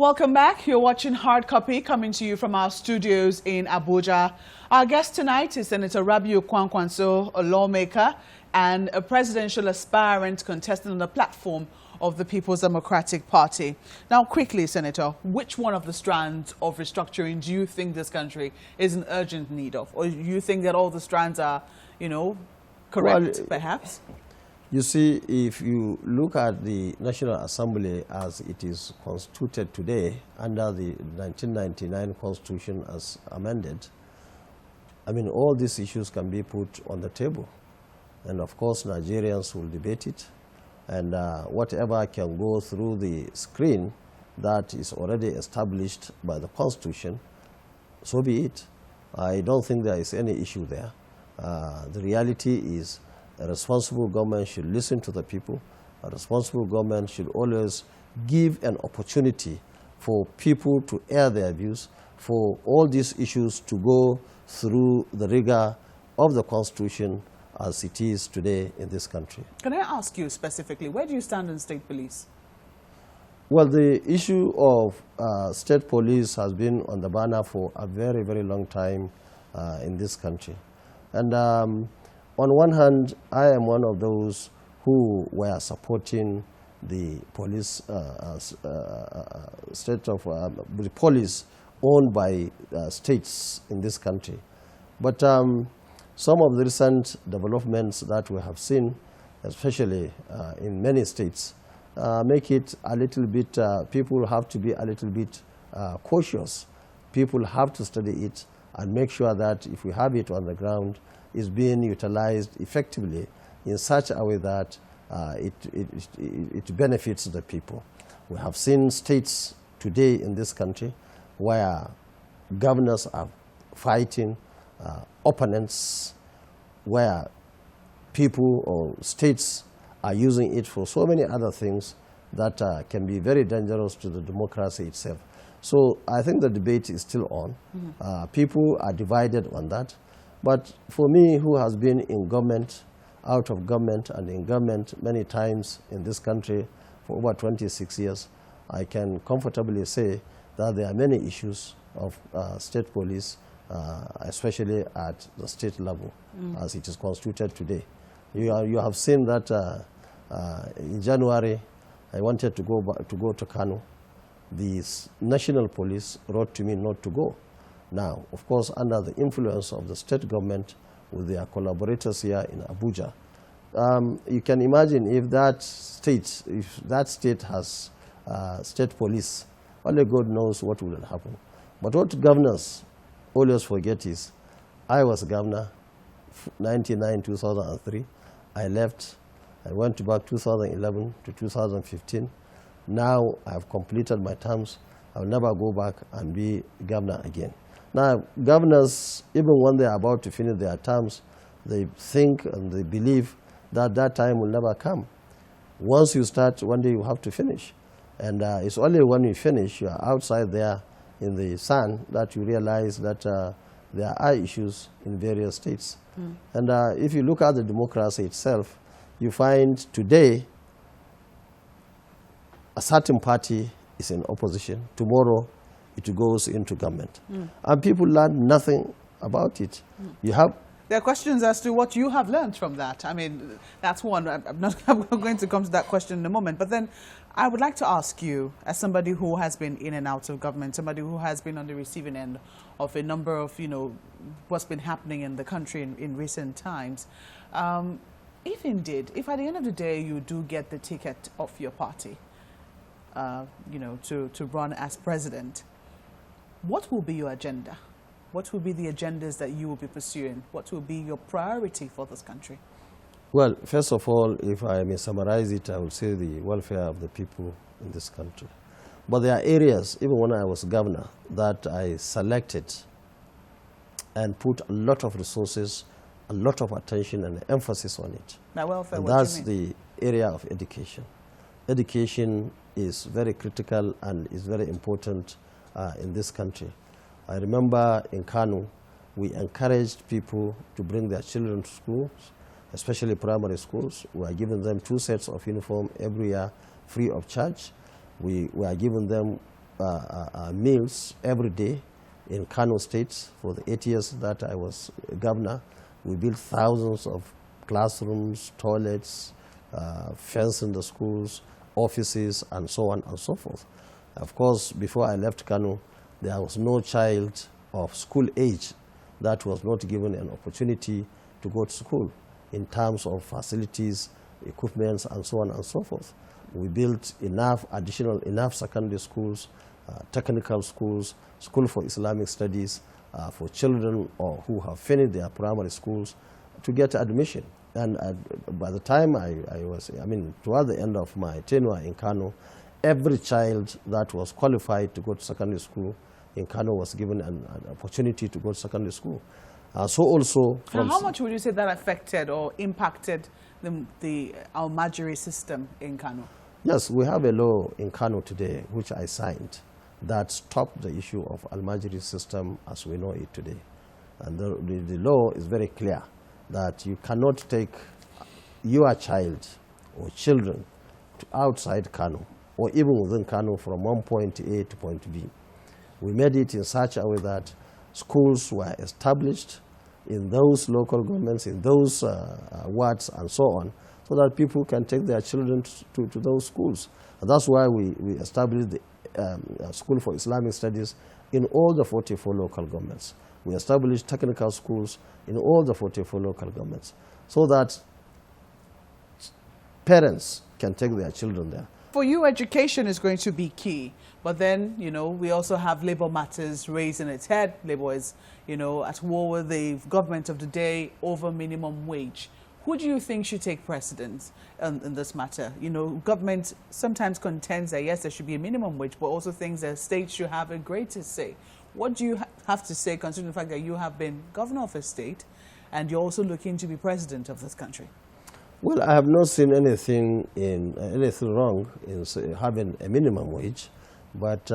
Welcome back. You're watching Hard Copy, coming to you from our studios in Abuja. Our guest tonight is Senator Kwankwaso, a lawmaker and a presidential aspirant contestant on the platform of the People's Democratic Party. Now, quickly, Senator, which one of the strands of restructuring do you think this country is in urgent need of? Or do you think that all the strands are, correct, perhaps? You see, if you look at the National Assembly as it is constituted today under the 1999 Constitution as amended, I mean, all these issues can be put on the table. And of course, Nigerians will debate it. And whatever can go through the screen that is already established by the Constitution, so be it. I don't think there is any issue there. The reality is a responsible government should listen to the people. A responsible government should always give an opportunity for people to air their views, for all these issues to go through the rigor of the Constitution as it is today in this country. Can I ask you specifically, where do you stand on state police? Well, the issue of state police has been on the banner for a very, very long time in this country. And on one hand, I am one of those who were supporting the police, the police owned by states in this country. But some of the recent developments that we have seen, especially in many states, make it a little bit, people have to be a little bit cautious. People have to study it and make sure that if we have it on the ground, is being utilized effectively in such a way that it benefits the people. We have seen states today in this country where governors are fighting opponents, where people or states are using it for so many other things that can be very dangerous to the democracy itself. So I think the debate is still on. People are divided on that. But for me, who has been in government, out of government, and in government many times in this country for over 26 years, I can comfortably say that there are many issues of state police, especially at the state level, as it is constituted today. You have seen that in January, I wanted to go to Kano. The national police wrote to me not to go. Now, of course, under the influence of the state government with their collaborators here in Abuja, you can imagine if that state has state police, only God knows what will happen. But what governors always forget is, I was governor 1999-2003. I left. I went back 2011 to 2015. Now I've completed my terms. I'll never go back and be governor again. Now, governors, even when they are about to finish their terms, they think and they believe that that time will never come. Once you start, one day you have to finish. And it's only when you finish, you are outside there in the sun, that you realize that there are issues in various states. And if you look at the democracy itself, you find today a certain party is in opposition. Tomorrow, it goes into government. And people learn nothing about it. There are questions as to what you have learned from that. I mean, that's one. I'm going to come to that question in a moment. But then I would like to ask you, as somebody who has been in and out of government, somebody who has been on the receiving end of a number of, what's been happening in the country in recent times, if at the end of the day you do get the ticket of your party, to run as president, what will be your agenda? What will be the agendas that you will be pursuing? What will be your priority for this country? Well, first of all, if I may summarize it, I would say the welfare of the people in this country. But there are areas, even when I was governor, that I selected and put a lot of resources, a lot of attention and emphasis on it. Now, welfare, and what that's do you mean? The area of education. Education is very critical and is very important in this country. I remember in Kano, we encouraged people to bring their children to schools, especially primary schools. We are giving them 2 sets of uniform every year free of charge. We are giving them meals every day in Kano State for the 8 years that I was governor. We built thousands of classrooms, toilets, fencing the schools, offices, and so on and so forth. Of course, before I left Kano, there was no child of school age that was not given an opportunity to go to school in terms of facilities, equipments, and so on and so forth. We built enough secondary schools, technical schools, school for Islamic studies for children who have finished their primary schools to get admission. And by the time toward the end of my tenure in Kano, every child that was qualified to go to secondary school in Kano was given an opportunity to go to secondary school. So also, from how much would you say that affected or impacted the almajiri system in Kano? Yes, we have a law in Kano today, which I signed, that stopped the issue of almajiri system as we know it today. And the law is very clear that you cannot take your child or children to outside Kano or even within Kano from one point A to point B. We made it in such a way that schools were established in those local governments, in those wards and so on, so that people can take their children to those schools. And that's why we established the School for Islamic Studies in all the 44 local governments. We established technical schools in all the 44 local governments so that parents can take their children there. For you, education is going to be key. But then, we also have labor matters raising its head. Labor is, at war with the government of the day over minimum wage. Who do you think should take precedence in this matter? Government sometimes contends that, yes, there should be a minimum wage, but also thinks that states should have a greater say. What do you have to say, considering the fact that you have been governor of a state and you're also looking to be president of this country? Well, I have not seen anything wrong in having a minimum wage, but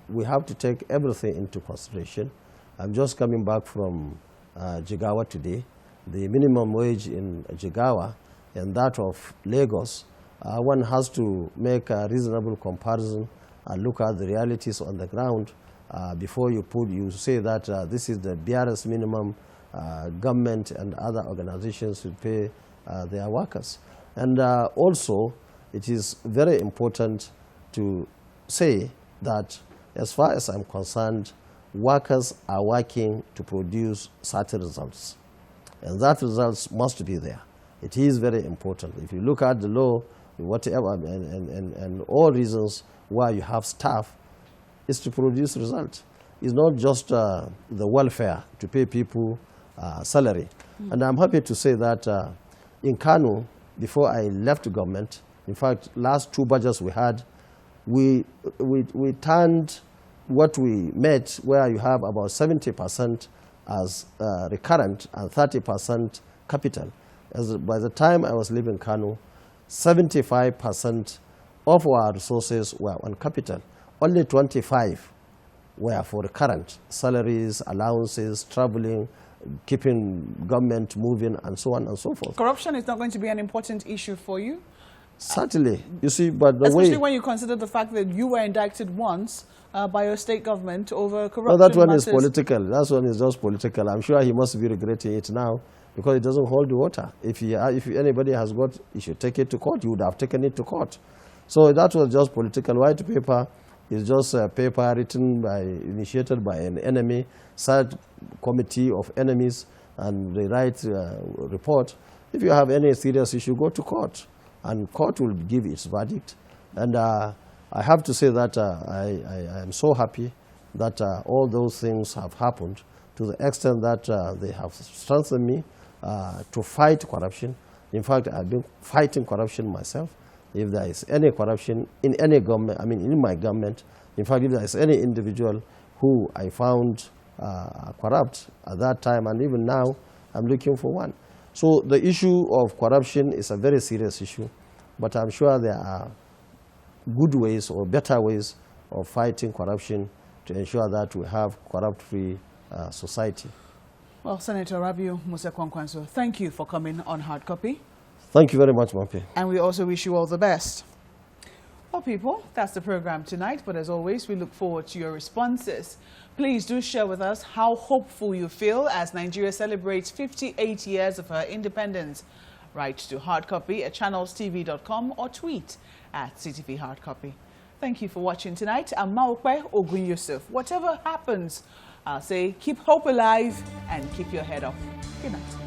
we have to take everything into consideration. I'm just coming back from Jigawa today. The minimum wage in Jigawa and that of Lagos, one has to make a reasonable comparison and look at the realities on the ground before you say that this is the barest minimum government and other organizations should pay their workers. And also, it is very important to say that as far as I'm concerned, workers are working to produce certain results. And that results must be there. It is very important. If you look at the law, whatever, and all reasons why you have staff is to produce results. It's not just the welfare to pay people salary. And I'm happy to say that in Kano, before I left government, in fact, last two budgets we had, we turned what we met, where you have about 70% as recurrent and 30% capital. By the time I was leaving Kano, 75% of our resources were on capital. Only 25 were for recurrent, salaries, allowances, traveling, keeping government moving, and so on and so forth. Corruption is not going to be an important issue for you? Certainly. You see, but the especially when you consider the fact that you were indicted once by your state government over corruption. No, that one matters. is political. That one is just political. I'm sure he must be regretting it now because it doesn't hold the water. If anybody has got, he should take it to court. You would have taken it to court. So that was just political. White paper is just a paper initiated by an enemy, side committee of enemies, and they write a report. If you have any serious issue, go to court, and court will give its verdict. And I have to say that I am so happy that all those things have happened to the extent that they have strengthened me to fight corruption. In fact, I've been fighting corruption myself. If there is any corruption in any government, in my government, in fact, if there is any individual who I found corrupt at that time, and even now, I'm looking for one. So the issue of corruption is a very serious issue, but I'm sure there are good ways or better ways of fighting corruption to ensure that we have corrupt-free society. Well, Senator Rabiu Musa Kwankwaso, thank you for coming on Hard Copy. Thank you very much, Mampi. And we also wish you all the best. Well, people, that's the program tonight, but as always, we look forward to your responses. Please do share with us how hopeful you feel as Nigeria celebrates 58 years of her independence. Write to hardcopy at channelstv.com or tweet at CTV Hardcopy. Thank you for watching tonight. I'm Maokwe Ogun Yusuf. Whatever happens, I'll say keep hope alive and keep your head up. Good night.